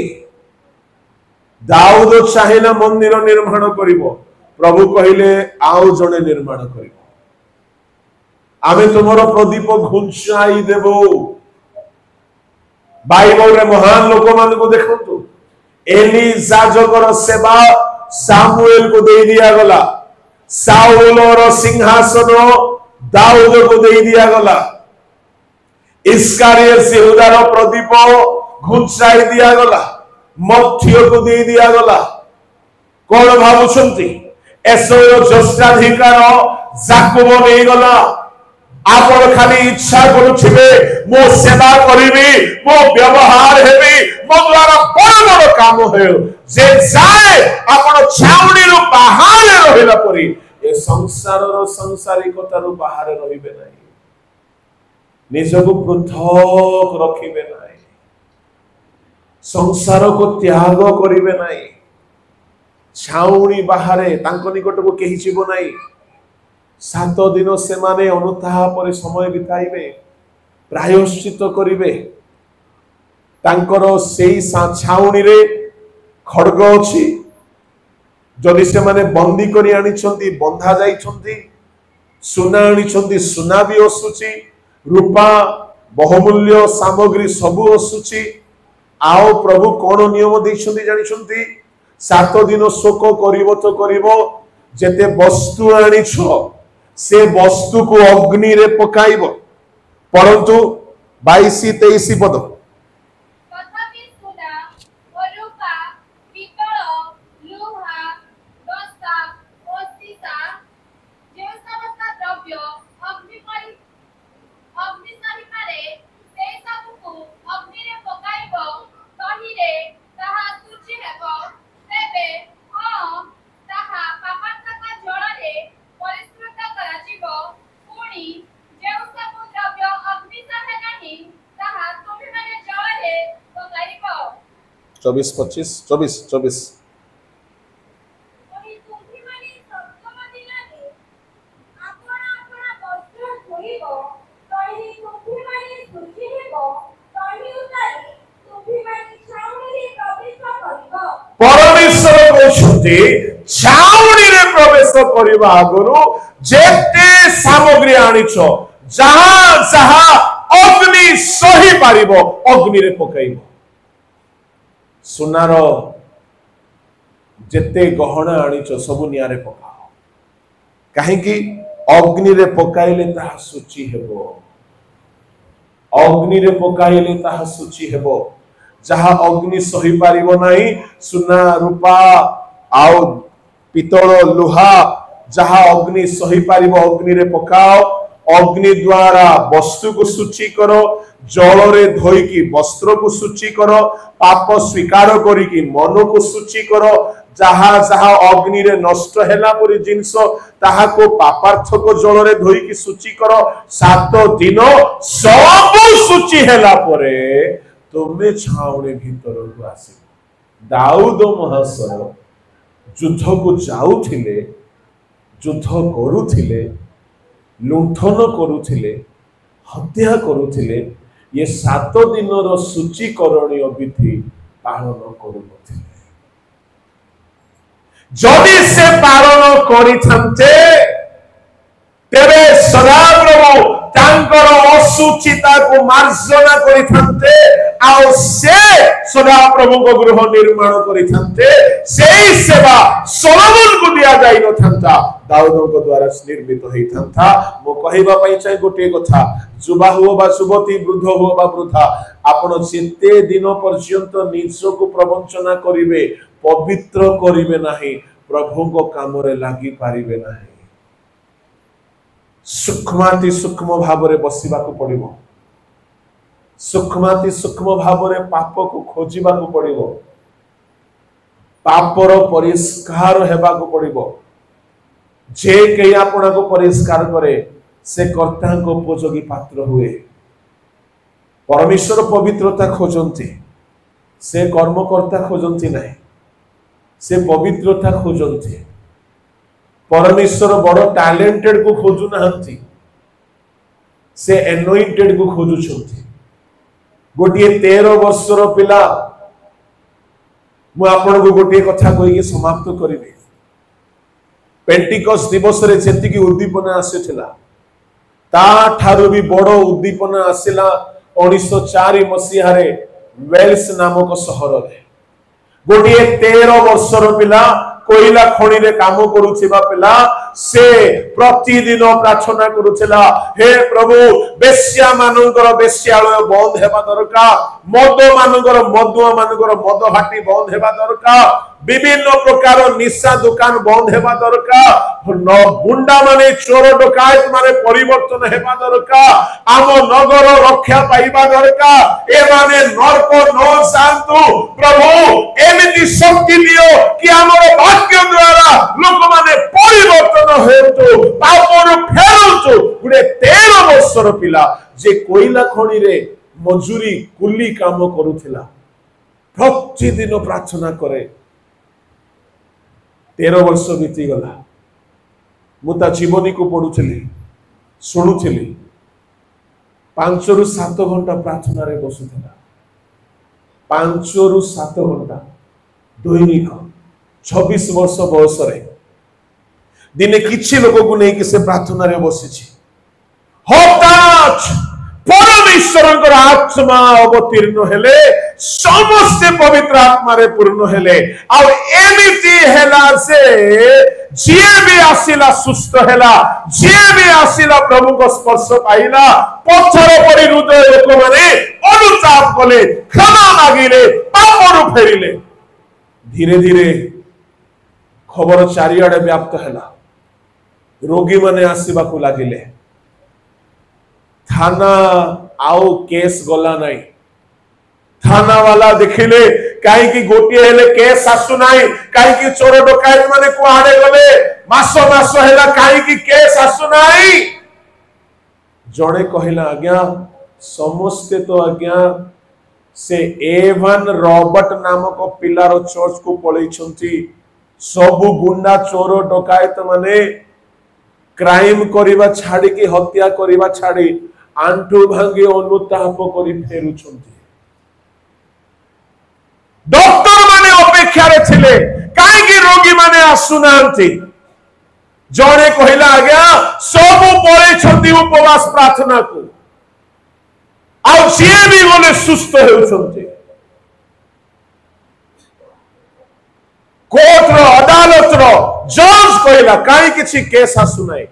दाऊद चाहिला मंदिर निर्माण करिवो प्रभु कहिले आउ जणे निर्माण करिवो आमे तुमरो प्रदीप घुंचाई देबो बाइबल रे महान लोक मान को देखंतु एली याजकर सेवा सामुएल को दे दिया गला साउल रो सिंहासन दाऊद को दे दिया गला इस्कारियत यहूदा रो प्रदीप घुंचाई दिया गला मथियो को दे दिया गला कोन भाबुछंती एसोर ज्येष्ठाधिकार जाकुब नहीं गला आपण खाली इच्छा करुथिबे मो सेवा करिवि मो व्यवहार हेबि मो द्वारा बड़ बड़ काम हे जे जाए आपण छाउनी रो बाहर रहिला परी ए संसार रो संसारिकता रो बाहर रहिबे नाही निजको पृथक रखिबे नाही संसार को त्याग करिबे नाही छाउनी बाहरे तांको निकट को केही जीव नाही 7 दिन से माने अनुताप पर समय बिताइबे प्रायश्चित करिवे तांकर सेई छाउनी रे खड्ग अछि जदि से माने बंदी करी आनी छंती बंधा जाई छंती सुना आनी छंती सुना भी असुची रूपा बहुमूल्य सामग्री सबु असुची आओ प्रभु कोन नियम दैछंती जानि छंती 7 दिन शोक करिवो तो करिवो जेते वस्तु आनी छ से वस्तु को अग्नि रे पकाइबो परंतु 22-23 पद तथापि सुना और रूपा पितल लोहा दस्ता और सीसा जे समस्त द्रव्य अग्नि सहितारे से सब को अग्नि रे पकाइबो तहिरे ताहा सूची हेबो तेबे हां ताहा पापात्मक जल रे परिष्कृत कराजिबो पुणी जे सब द्रव्य अग्नि सहे नाही ताहा तुमि माने जल रे पकाइबो 24 ओहि तुमि माने सप्तम दिनारे आपण वस्त्र धोइबो तहि तुमि माने सूची हेबो तहि उतारे तुमि माने छाउनी रे प्रवेश करिबो परमेश्वर कहते छाउनी रे प्रवेश करबा आगरु जेते सामग्री आनिछ जहां जहां अग्नि सही पारिबो अग्नि रे पकाइबो सुनार जेते गहना आनिछ सब निया रे पकाओ काहे कि अग्नि रे पकाइले ताहा सूची हेबो अग्नि रे पकाइले ताहा सूची हेबो जहां अग्नि सही पारिबो नाही सुना रूपा आउ पितल लोहा जहां अग्नि सही पारिबो अग्नि रे पकाओ अग्नि द्वारा वस्तु को सूची करो जल रे धोई की वस्त्र को सूची करो पाप स्वीकार करी की मन को सूची करो जहां जहां अग्नि रे नष्ट हैला परी जिंस ताहा को पापार्थक जल रे धोई की सूची करो 7 दिन सब सूची हैला परे तुमे छाउनी भीतर को आसी दाऊद महाशय युद्ध को जाउथिले युद्ध करुथिले लुंठन करुथिले हत्या करुथिले ये 7 दिन रो सूचीकरणीय विधि पालन करुथिले जदि से पालन करिथांते तेरे सदाप्रभु तांकर असुचिता को मार्जना करिथांते आउ से सदाप्रभु को गृह निर्माण करिथांते सेही सेवा सोलोमन को दिया जाई न थांता दाऊद को द्वारा निर्मित होई थांता मो कहिबा पई चाहि गोटे कथा युवा हो बा युवती वृद्ध हो बा वृद्धा आपण जेते दिन पर्यंत निज को प्रवंचना करिवे पवित्र करिवे नाही प्रभु को काम रे लागि पारिबे नाही सूक्ष्माति सूक्ष्म भाव रे बसिबा को पड़िबो सूक्ष्माति सूक्ष्म भाव में पाप को खोजा पड़ो, पापर परिष्कार हेबाकू पड़ो। जे कई आपना को परिष्कार करे से कर्ता को उपयोगी पात्र हुए। परमेश्वर पवित्रता खोजती, से कर्मकर्ता खोजती नहीं, से पवित्रता खोजती। परमेश्वर बड़ टैलेंटेड को खोजु नाहंती, से एनोइंटेड को खोजुछंती। गोटे 13 वर्षर पिला, मु आपन को गोटे कथा कहि समाप्त करिबे। पेंटिकॉस्ट दिवस रे जेतिकी उद्दीपना आसीथिला, ता ठारू भी बड़ उद्दीपना आसिला 1904 मसीहा रे वेल्स नामक सहर रे। गोटे 13 वर्षर पिला, कोयला खणी रे काम करूथिबा पिला, से प्रतिदिन प्रार्थना करूथिला, हे प्रभु बेश्या मानकर बेश्यालय बंद हेबा दरकार, मद मानकर मदुआ मानकर मद हाटी बंद हेबा दरकार, विभिन्न प्रकार निशा दुकान बंद हेबा दरकार, गुंडा माने चोर डकायत माने परिवर्तन हेबा दरकार, आम नगर रक्षा पाइबा दरकार। ए माने नरक न शांतु प्रभु एमिति शक्ति दियो कि हमर वाक्य द्वारा लोक माने परिवर्तन हेतु पापर फेरंतु। गुडे 13 वर्षर पिला जे कोयला खणी रे मजूरी कुली काम करूथिला, प्रतिदिन प्रार्थना करे। 13 वर्ष बीती गला, मुता जीवनी को पढ़ुली, शुणुली। 5 ରୁ 7 घंटा प्रार्थना रे बसुथिला, 5 ରୁ 7 घंटा दैनिक। 26 वर्ष बयस रे दिने किछि लोक को नहीं कि से प्रार्थना रे बसिछि। हठात परमेश्वर आत्मा अवतीर्ण हेले, समस्त पवित्र आत्मा रे पूर्ण हेले। आ एमिति हेला से जे भी आसिला सुस्थ हेला, जे भी आसिला प्रभु को स्पर्श पाइला। पत्थर पड़ी हृदय लोक माने अनुताप कले, क्षमा मागिले, पापरु फेरिले। धीरे धीरे खबर चारिआडे व्याप्त हेला, रोगी माने आसीबा को लागिले। थाना आउ केस गला नहीं, थाना वाला देखिले कहीं की गोटे हेले केस आसु नहीं, कहीं की चोर डकायत माने कुआडे गले, मास मास हेला कहीं की केस आसु नहीं। जड़े कहिला आज्ञा समस्ते तो आज्ञा से एवन रॉबर्ट नामक पिलार चर्च को पळै छंती। सबु गुंडा चोर डकायत माने क्राइम करिबा छाड़ी की हत्या करिबा छाड़ी आंटू भांगी अनुताप करी फेरुछंती। डॉक्टर माने अपेक्षा रे थिले, काहे की रोगी माने आसुनांती। जड़े कहिला आज्ञा सबु पळे छंती उपवास प्रार्थना को, आ जे भी गले सुस्थ हेउछंती। कोर्ट रो अदालत रो जज कहिला काई किछि केस आसु नाही।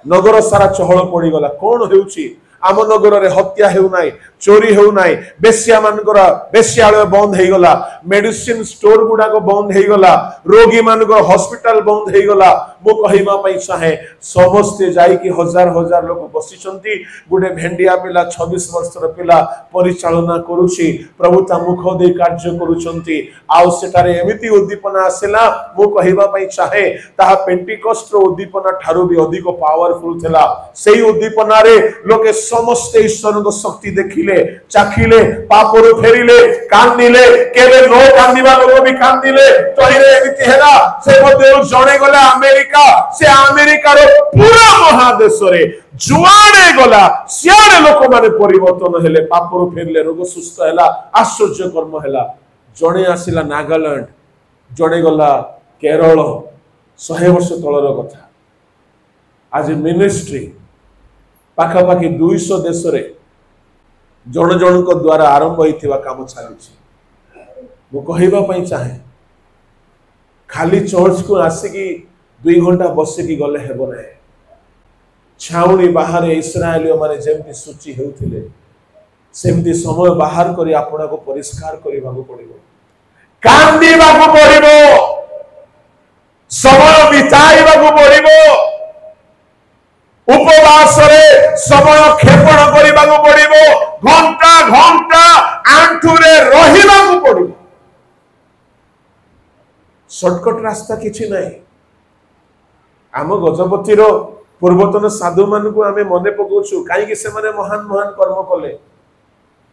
नगर सारा चहल पड़ी गला, कोन हेउछि आम नगर रे हत्या हेउ नाही, चोरी हेउ नाही, बेश्या मानकर बेश्यालय बंद हे गला, मेडिसिन स्टोर गुडा को बंद हे गला, रोगी मानकर हॉस्पिटल बंद हे गला। मु कहिबा पई चाहे समस्त जाई कि हजार हजार लोक बसिचंती। गुडे भेंडिया पिला 26 वर्षर पिला परिचालना करूछि, प्रभु ता मुख दे कार्य करूचंती। आउ सेटारे एमिति उद्दीपना आसेला, मु कहिबा पई चाहे ताहा पेंटिकॉस्ट रो उद्दीपना ठारू भी अधिक पावरफुल थिला। सेही उद्दीपना रे लोके समस्त ईश्वर को शक्ति देखिले, चाखिले, पापरु फेरिले, कांदिले। केबे नो कांदिबा लोक भी कांदिले। तहिरे एमिति हेला से मध्ये जणे गला अमेरिका, से अमेरिका रो पूरा महादेश रे जुआड़े गला सियाड़े लोक माने परिवर्तन हेले, पापरु फेरले, रोग सुस्थ हेला, आश्चर्य कर्म हेला। जणे आसिला नागालैंड, जणे गला केरल। 100 वर्ष तळर कथा। आज मिनिस्ट्री पाखापाखि 200 देश रे जण जण को द्वारा आरंभ होइथिबा काम चलुछि। मु कहिबा पई चाहे खाली चर्च को आसिकी 2 घंटा बसिकी गले हेबो नै। छाउणी बाहर इस्राएलियो माने जेमति सूची हेउथिले, सेमति समय बाहर करी आपना को परिष्कार करिबाको पड़िबो, कांदीबाको पड़िबो, समय बिताइबाको पड़िबो, उपवास रे समय क्षेपण करिबाको पड़िबो, घंटा शॉर्टकट रास्ता किछि नहीं। आम गजपतिर पूर्वतन साधु मान को आम मन पकाउछु कहीं से माने महान महान कर्म कले।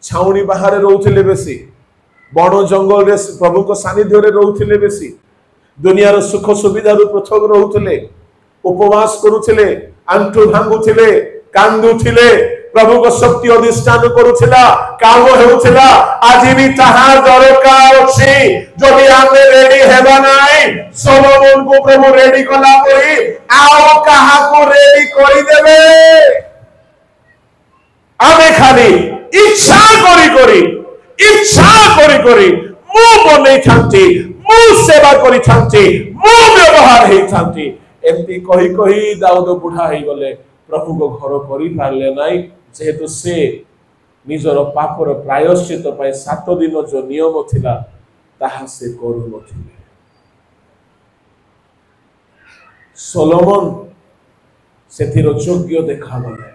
छाउनी बाहर रोउथिले बेसी, बण जंगल रे प्रभु को सानिध्य रे रोउथिले बेसी, दुनियार सुख सुविधा रु पृथक रोउथिले, उपवास करुथिले, आंठु भांगुथिले, कांदुथिले, प्रभु को शक्ति अधिष्ठान करुथिला, काम हेउथिला। आज भी ताहा दरकार अछि। जदि आमे रेडी हेबा नाइ, सोलोमन को प्रभु रेडी कला परी आओ कहा को रेडी करि देबे। आमे खाली इच्छा करी मु बनै थांती, मु सेवा करी थांती, मु व्यवहार हेई थांती। एमती कही कही दाऊद बुढ़ा हेई गले, प्रभु को घर करि पारले नाइ। जेहेतु से निजर पापर प्रायश्चित पाए 7 दिन जो नियम थिला ताहा से करू नथिले। सोलोमन सेथिर योग्य देखागले।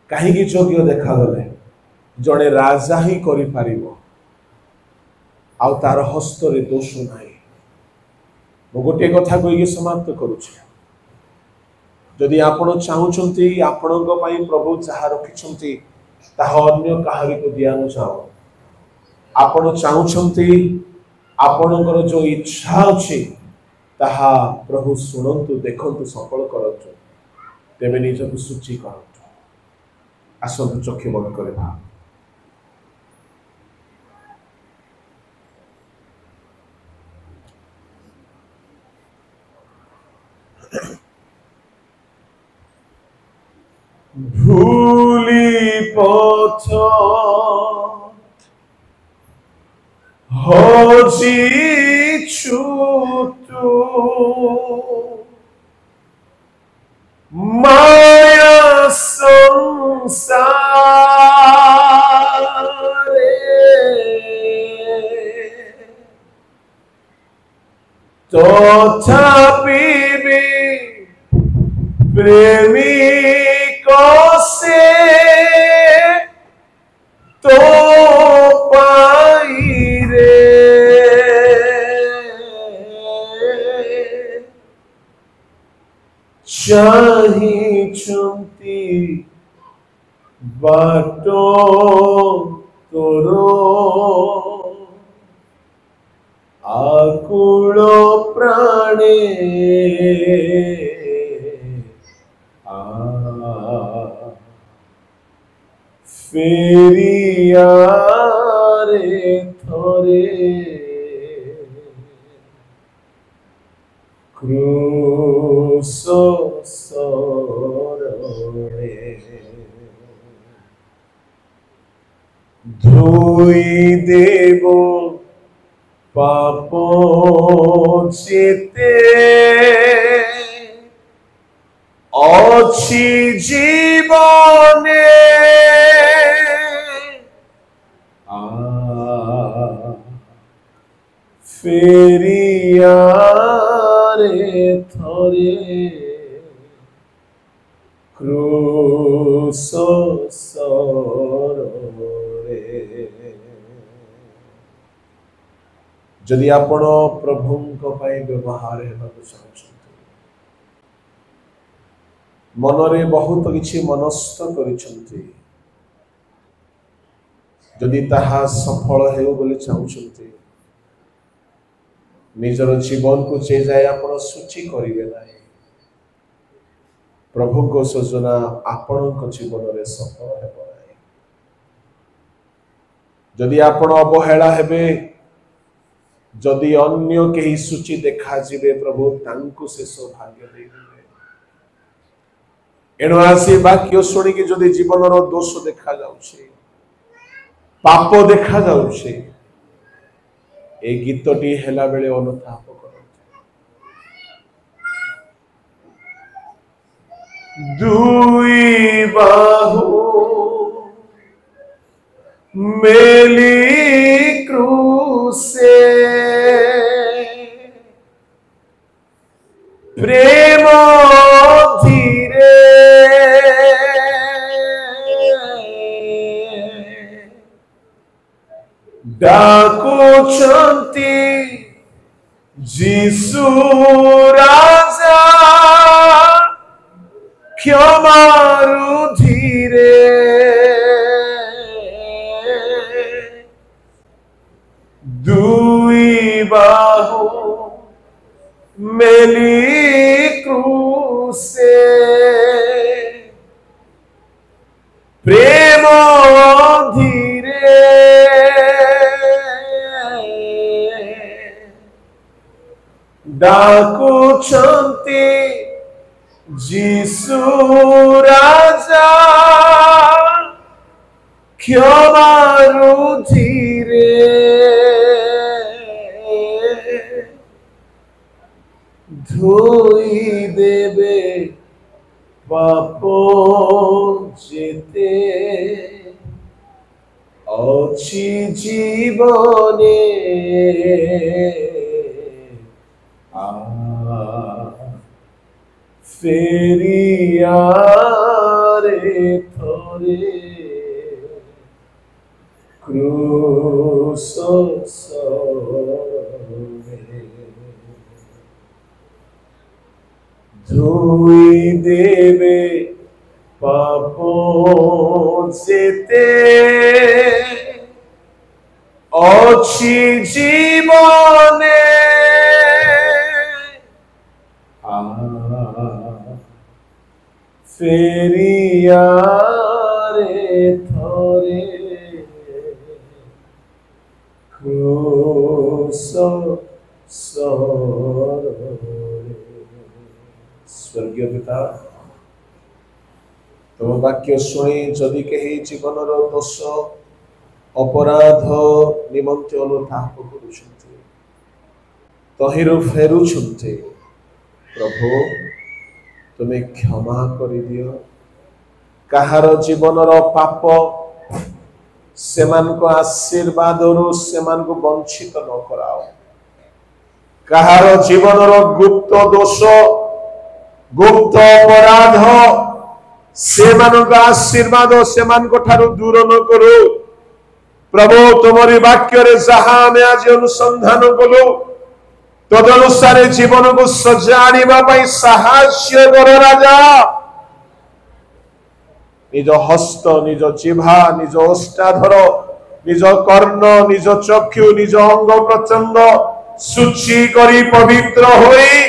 कहीं योग्य देखागले जड़े राजा ही करि पारिबो आउ तार हस्त रे दोष नाही। मो गोटे कथा कहि समाप्त करूछि। जदि आपण चाहुचंती आपणक पई प्रभु जहा रखिचंती ताहा अन्य काहारी को दियानो चाहो। आपण चाहुचंती आपणकर जो इच्छा अछि ताहा प्रभु सुनंतु, देखंतु, सफल करंतु। तेबे निजକୁ सूची करंतु। आसंतु चक्षु बंद करबा। भूली पथ हजी छूतु माया संसारे तथापि भी प्रेमी से तो पाई रे चाही चुंती बाटो तोरो आकुल प्राणे फेरिया रे थोरे क्रूसो सोरे धोई देवो पापो चेते अच्छी जीवने फेरिया रे थोरे क्रूसो सोरे। जदि आपण प्रभुंक पई व्यवहार हेबाकु चाहुछंती, मनरे बहुत किछि मनस्थ करिछंती, जदि ताहा सफल हेउ बोली चाहुछंती, निजर जीवन को जे जाए आपण सूची करिवे नाही। प्रभु को योजना आपण जीवन रे सफल हेबो नाही। जदि आपण अवहेला हेबे, जदि अन्य केही सूची देखा जिवे, प्रभु तांकु से सौभाग्य दे देबे। एणु आसी वाक्य सुनी कि जदि जीवन रो दोष देखा जाउछे, पाप देखा जाउछे, ए गीतटी हेला बेले अनुताप करते। दुई बाहु मेली क्रूसे प्रेम धीरे डाकुचंती যিশু রাজা ক্ষমারু ধীরে দুই বাহু মেলি ক্রুশে প্রেম ধীরে ডাকুଛନ୍ତି যিশু রাজা ক্ষমারু ধীরে ধুই দেবে পাপ যেতে অছি জীবনে ফেরিয়ারে থরে ক্রুশ ধুই দেবে পাপ যেতে অছি জীবনে ফেরিয়ারে থরে ক্রুশ स्वर्गीय पिता तुम वाक्य शुणी जदि कहीं जीवनर दोष अपराध निमंते अनुताप करुछन्ते तहिरु फेरुछन्ते प्रभु तुम्हें क्षमा करि दियो कहार जीवनर पाप सेमान को आशीर्वाद सेमान को वंचित न कराओ कहार जीवनर गुप्त दोष गुप्त अपराध सेमान आशीर्वाद सेमान ठारू दूर न करू प्रभु तुमरी वाक्य जहा आमे आज अनुसंधान कलु तदनुसार जीवन को सजाड़ा साहाय्य कर राजा निज हस्त निज जिभा निज ओष्ठाधर निज कर्ण निज चक्षु निज अंग प्रचंड शुचि करी पवित्र होई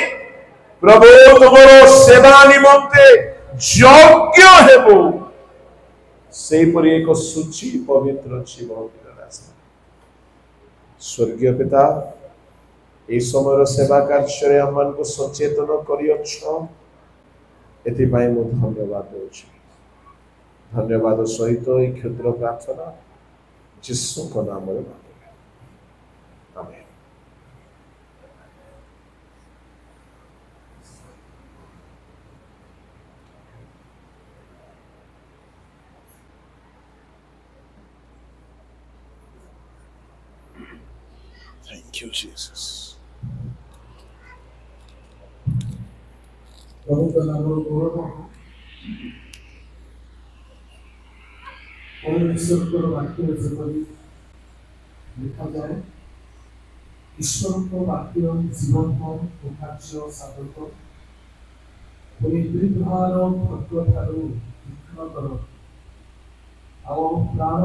प्रभु तुमर सेवा निमंते योग्य हेबो सेपरि एक शुचि पवित्र जीवन स्वर्गीय पिता ए समय सेवा कार्य आम को सचेतन करियछ एथिपाई मु धन्यवाद देउछि धन्यवाद सहित ए क्षुद्र प्रार्थना यीशु को नाम रे आमेन। Thank you, Jesus. प्रभु का नाम परमेश्वर को वाक्य जपरी लिखा जाए ईश्वर को वाक्य जीवन को उपाच्य साधक परिद्रिभार भक्त ठारू तीक्ष्ण कर प्राण